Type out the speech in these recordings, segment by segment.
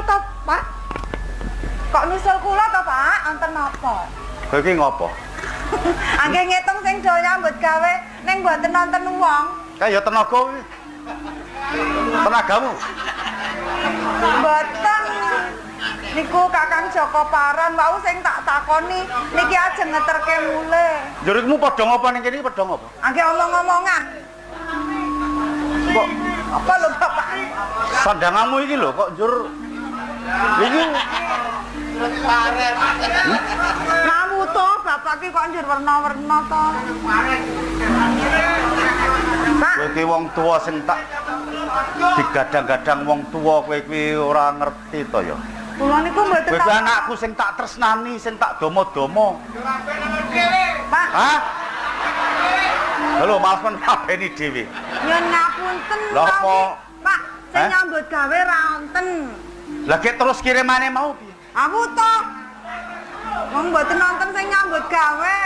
to, Pak? Kok nusul kula to, Pak? Wonten napa? Kowe iki ngopo? Angge ngitung sing do nyambut gawe ning mboten nonton wong. Kayak ya tenaga kuwi. Tenagamu. Mboten. Niku Kakang Joko Paran wau sing tak takoni niki ajeng ngeterke mulih. Njurikmu padha ngopo ning kene padha ngopo? Angge omong-omongan. Kok Apa lho Bapak? sandanganmu iki lho kok njur iki Kamu to Bapak ki kok njur werna-werna to. Pak, kowe iki wong tuwa sing tak digadang-gadang wong tuwa kowe kuwi ora ngerti to ya. kula niku mboten Kowe kuwi anakku sing tak tresnani, sing tak domo-domo. Pak, Hah? Halo, maaf men kabeni dhewe. yen ngapunten Lha apa? Pak, sing Hah? nyambut gawe ra wonten. Lah gek terus kirimane mau piye? Aku to. Wong mboten nonton sing nyambut gawe.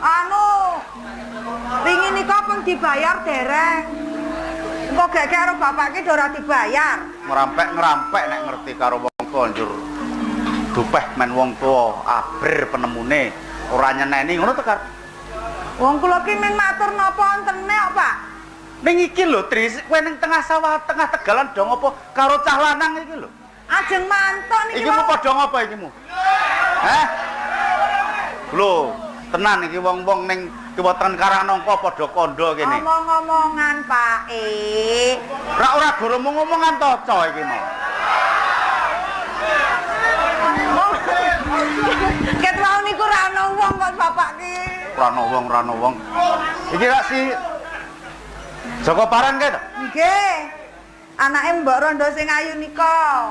Anu wingi nika pun dibayar dereng. Engko gek karo bapak ki ora dibayar. Ngerampek nek ngerti karo wong tuwa njur. Dupeh men wong tuwa, abrir penemune, ora nyeneni ngono to, Kar. Wong kula ki ming matur napa wonten kok, Pak? Ning iki lho, Tris, kowe ning tengah sawah, tengah tegalan do ngopo karo cah lanang iki lho. Ajeng mantuk niki. Iki mu padha ngopo iki mu? Hah? Lho, tenan iki wong-wong ning kiwoten Karangnangka padha kandha kene. Omong-omongan, Pak. Ora goro ngomongan to, Ca iki mau. Ket wau niku ra ono wong kok bapak ki. Ora ono wong. Iki rak si Joko Paran kae to? Nggih. Anake Mbok Rondo sing ayu nika.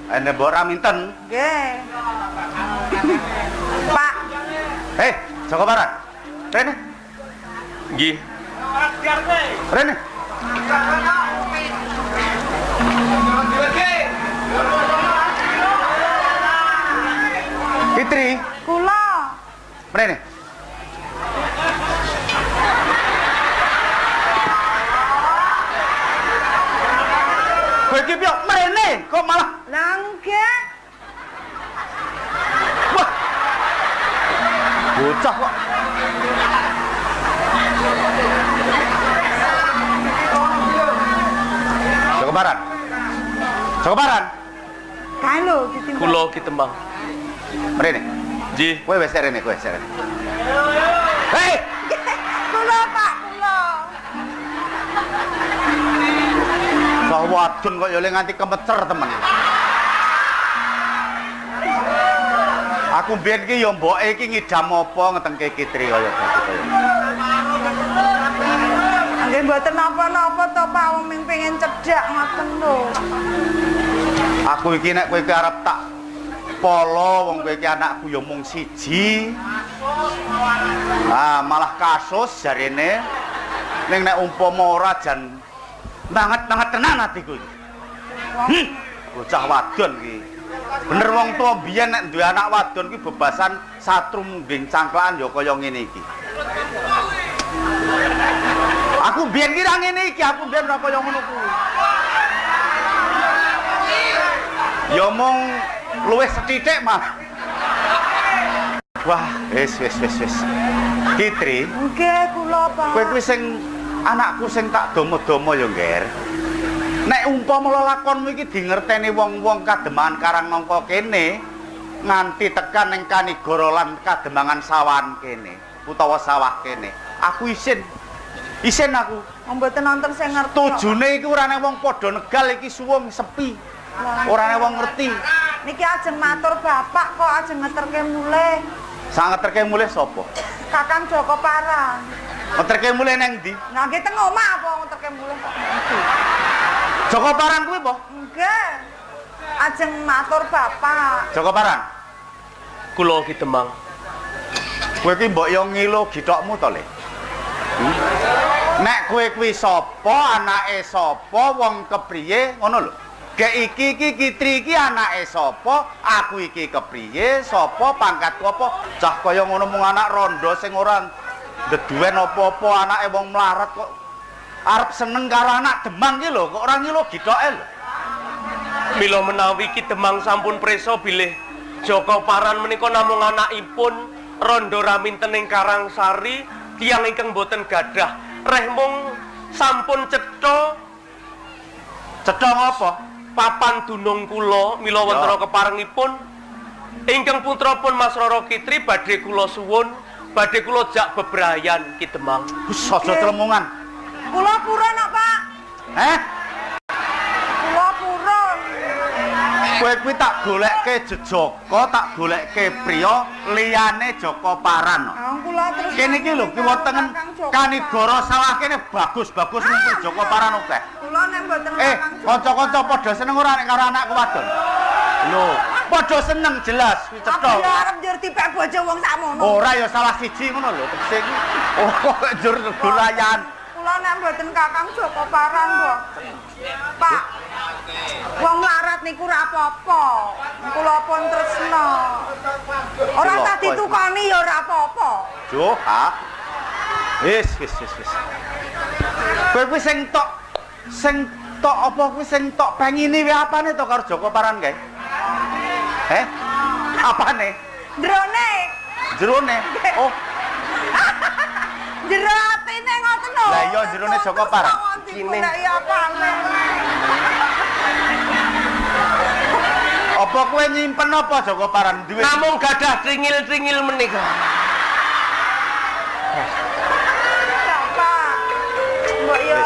Ene mbok ra minten. Nggih. Pak, Hei, Joko Paran. Rene. Nggih. Rene. Fitri, kula. Rene. Kowe iki piye mrene kok malah Lah nggih. wah. Bocah kok. Joko Paran. Joko Paran. Kae lho ditimbang. Kula ki tembang. Mrene. Nggih. Kowe wis rene, kowe wis rene. Hei, Kula, Pak, kula. kok wadon kok ya nganti kemecer temen. Aku mbiyen ki ya mboke iki ngidam apa ngetengke Kitri kaya dadi kaya. Nggih mboten napa-napa to, Pak, wong ming pengen cedhak ngoten lho. Aku iki nek kowe iki arep tak polo wong kowe iki anakku ya mung siji. Ah, malah kasus jarene ning nek umpama ora jan banget tenan atiku iki. Bocah wadon iki. Bener wong tuwa biyen nek duwe anak wadon ki bebasan satru mungging cangklakan ya kaya ngene iki. Aku biyen ki ra ngene iki, aku biyen ora kaya ngono kuwi. Ya mung luwih sethithik mah. Wah, wis. Kitri, Nggih, kula, Pak. kowe kuwi sing anakku sing tak domo-domo ya, Ngger. Nek umpama lelakonmu iki dingerteni wong-wong kademangan Karangnangka kene nganti tekan ning Kanigoro lan kademangan sawan kene utawa sawah kene, aku isin aku. Mboten nonton sing ngerti. Tujune iki ora nek wong padha negal iki suwung sepi. Ora nek wong ngerti. Niki ajeng matur Bapak kok ajeng ngeterke mulih. Sak ngeterke mulih sapa? Kakang Joko Paran. Ngeterke mulih nang ndi? Nah, nggih teng omah apa ngeterke mulih kok. Joko Paran kuwi apa? Nggih. Ajeng matur Bapak. Joko Paran. Kula ki tembang. Kowe iki mbok yo ngilo githokmu to, Le. Nek kowe kuwi sapa, anake sapa, wong kepriye, ngono lho. Gek iki Kitri iki anake sapa, aku iki kepriye, sapa, pangkatku apa. Cah kaya ngono mung anak rondo sing ora ndeduwen apa-apa, anake wong mlarat kok arep seneng karo anak Demang iki lho, kok ora ngilo githoke lho. Mila menawi Ki Demang sampun presa bilih Joko Paran menika namung anakipun Randha Raminten ing Karangsari, tiyang ingkang boten gadah reh mung sampun cetha ngapa? papan dunung kula mila wonten keparengipun ingkang putrapun Mas Rara Kitri badhe kula suwun badhe kula jak bebrayan Ki Demang. Wis aja telemongan. Kula purun kok, Pak. Kula purun. Kowe kuwi tak goleke jejaka, tak goleke priya liyane Joko Paran. Kula terus Kene iki lho, ki wonten Kanigara sawah kene bagus-bagus mung Joko Paran akeh. Kula nek mboten Kakang Joko. Kanca-kanca padha seneng ora nek karo anakku wadon. Lho, padha seneng jelas kuwi cetha. Aku ya arep njur dipek bojo wong sakmono. Ora ya salah siji ngono lho, sing kok njur golayan. Kula nek mboten Kakang Joko Paran, mboten. Pak. Wong larat niku ora apa-apa. Kula pun tresna. Ora tak ditukoni ya ora apa-apa. Jo, ha. Wis. Kowe kuwi sing tok apa kuwi sing tok pengini wae apane to karo Joko Paran kae? Apane? Drone. Jerone. Oh, Jero atine ngoten lho. Lah iya jerone Joko Paran. Kene ya apane. Apa kowe nyimpen apa Joko Paran duwe? Namung gadah tringil-tringil menika. Pak. Mbok yo.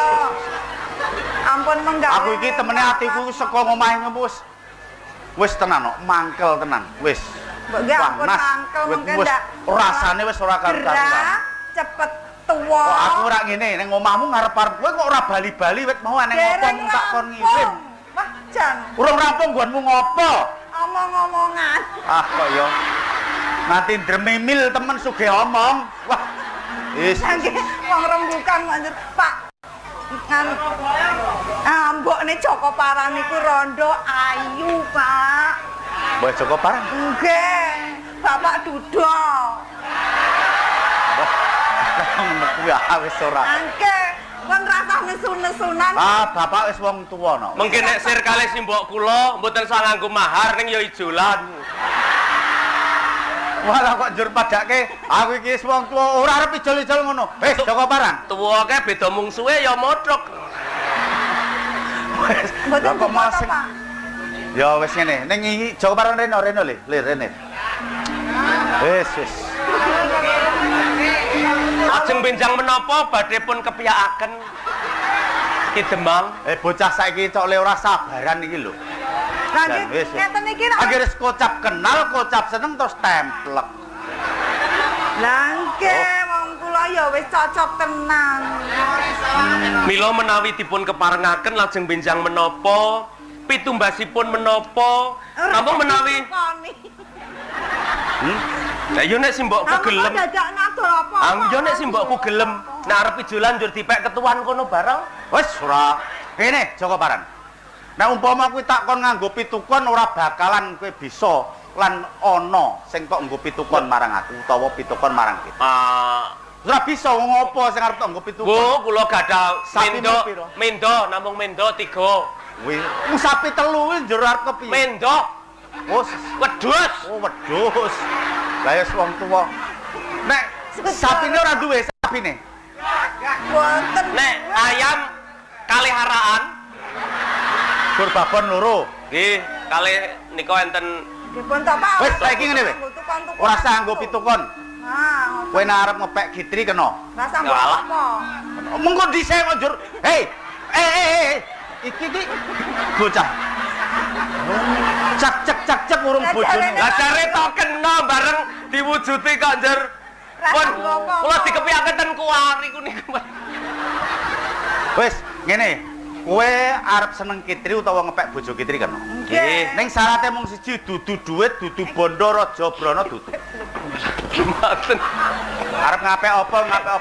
Ampun menggawe. Aku iki temene atiku saka ngomahe wis tenan kok, mangkel tenan. Wis. Mbok nggih ampun mangkel mengke ndak. Rasane wis ora karo-karuan. Cepet tuwa. Kok aku ora ngene, ning omahmu ngarep-arep kowe kok ora bali-bali wit mau aneh ngopo mung tak kon ngirim. Wah, jan. Urung rampung nggonmu ngopo? Omong-omongan. Kok ya. Nganti dremimil temen sugih omong. Wah. Wis. Nggih, wong rembukan manjur, Pak. Mbokne Joko Paran niku rondo ayu, Pak. Mbok Joko Paran? Nggih. Bapak Dudo. Ngono kuwi wis ora. Nggih, kon rasah nesu-nesunan. Bapak wis wong tuwa no. Mengki nek sir kalih simbok kula mboten sang nganggo mahar ning ya ijolan. Walah kok njur padake aku iki wis wong tuwa ora arep ijol-ijol ngono. Wis Joko Paran. Tuwa kae beda mungsuhe ya modhok. Wis Mboten kok masing. Pak. Ya wis ngene, ning iki Joko Paran rene le, rene. Wis. Ajeng benjang menapa badhe pun kepiyakaken Ki Demang. Bocah saiki cok le ora sabaran iki lho. Lah Dan wis. ngeten iki nek Akhire kocap kenal, kocap seneng terus templek. Lah nggih, wong kula ya wis cocok tenan. Mila menawi dipun keparengaken lajeng benjang menapa, pitumbasipun menapa, namung menawi Lah yo nek simbokku gelem. Dadak nadol apa? Yo nek simbokku gelem, nek arep ijolan njur dipek ketuan kono bareng. Wis ora. Kene Joko Paran. Nek umpama kuwi tak kon nganggo pitukon ora bakalan kowe bisa lan ana sing kok nggo pitukon marang aku utawa pitukon marang kita. Ora bisa wong apa sing arep tak nggo pitukon. Bu, kula gadah Sapi mendo, mendo namung mendo 3. Kuwi sapi 3 kuwi njur arep kepiye? Mendo. Oh, Wedhus. Oh, wedhus. Lah ya wong tuwa. Nek sapine ora duwe sapine. Wonten. Nek ayam kalih haraan. Gur babon loro. Nggih, kalih nika enten Dipun to Pak. Wis saiki ngene wae. Ora usah nggo pitukon. Kowe nek arep ngepek gitri kena. Rasa mbok apa? Mengko dhisik kok njur. Hei. Iki bocah. Cak urung bojone. Lah jare tok kena bareng diwujuti kok njur. Pun kula dikepiaken ten kuari ku niku. Wis, ngene. Kowe arep seneng kitri utawa ngepek bojo kitri kena. Nggih. Ning syaratnya mung siji, dudu dhuwit, dudu bondo raja brana dudu. Mboten. Arep ngapek apa?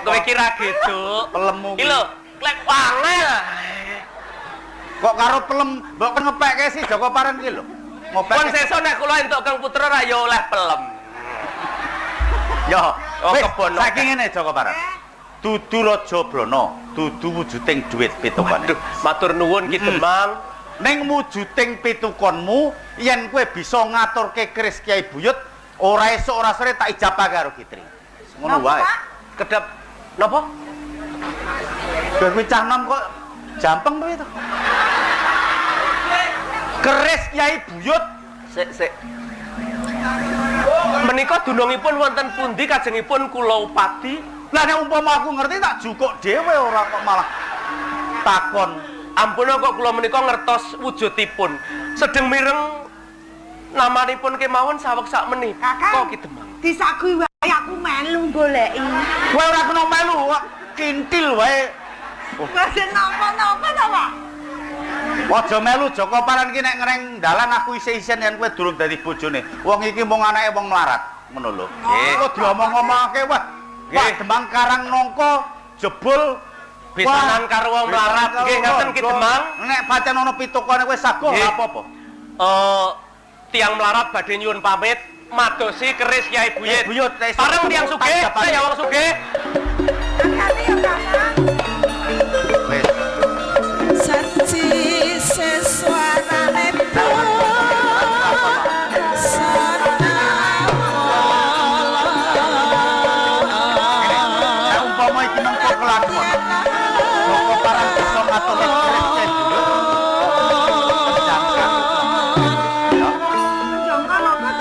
Kowe kira geduk. Pelemu. Iki lho, klek wangel. Kok karo pelem mbok ngepekke si Joko Paran iki lho. Ngopek. Pun sesuk nek kula entuk Kang Putra ra ya oleh pelem. Yo, wis kebon. saiki ngene Joko Paran. Dudu raja brana, dudu wujuding dhuwit pitukane. Waduh, matur nuwun Ki Demang. ning wujuding pitukonmu yen kowe bisa ngaturke keris Kyai Buyut ora esuk ora sore tak ijabah karo Kitri. Ngono wae. Kedap napa? Kowe cah nom kok jampeng to itu. Keris Kyai Buyut. Sik. Menika dunungipun wonten pundi kajengipun kula upadi? Lah nek umpama aku ngerti tak jukuk dhewe ora kok malah takon. Ampun kok kula menika ngertos wujudipun. Sedeng mireng namanipun kemawon saweg sak menit. Kok Ki Demang. Disagui wae aku melu goleki. Kowe ora kena melu kok kintil wae. Wes napa-napa to, Pak? Aja melu Joko Paran iki nek ngreng dalan aku isih-isih yen kowe durung dadi bojone. Wong iki mung anake wong melarat, ngono lho. Kok diomong-omongake wah. Pak Demang Karang Nongko jebul besanan karo wong melarat. Nggih ngoten Ki Demang. Nek pancen ana pitukane kowe saguh ora apa-apa. Tiang melarat badhe nyuwun pamit madosi keris Kyai Buyut. Buyut Pareng tiang sugih, saya wong sugih. Hati-hati ya, Kakang. Wis. Saci seswarane Umpama iki mengko kelakon. Joko Paran bisa ngatur keris Kyai Buyut.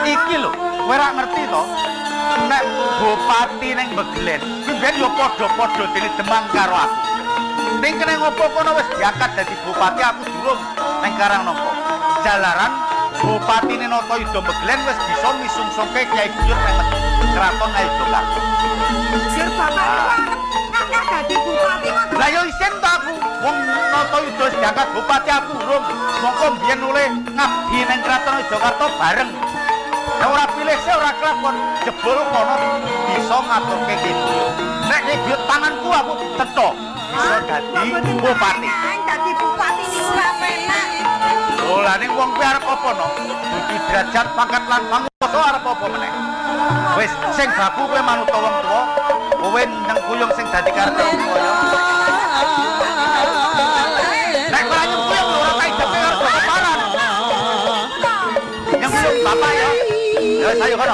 Iki lho, kowe ora ngerti to? Nek bupati ning Beglen, kuwi ben yo padha-padha dene Demang karo aku. Ning kene ngopo kono wis diangkat dadi bupati aku durung ning Karangnongko. Jalaran bupati Nata Yuda Beglen wis bisa misungsungke Kyai Buyut ning Kraton Ngayogyakarta. Sir bapak ngangkat dadi bupati kok. Lah yo isin to aku. Wong Nata Yuda wis diangkat bupati aku durung. Mongko biyen oleh ngabdi ning Kraton Ngayogyakarta bareng. Nek ora pilih sih ora kelakon jebul kono bisa ngaturke gitu. Nek iki tanganku aku cetha bisa dadi bupati. Dadi bupati niku ora penak. Oh, lah ning wong kuwi arep apa no? Dudu derajat pangkat lan manungsa arep apa meneh? Wis sing babu kowe manut wong tuwa, kowe nang kuyung sing dadi karep wong tuwa ya. Nek ora nyempuyung ora tak ijabe karo Joko Paran. Yang belum bapak ya. Ya saya kono.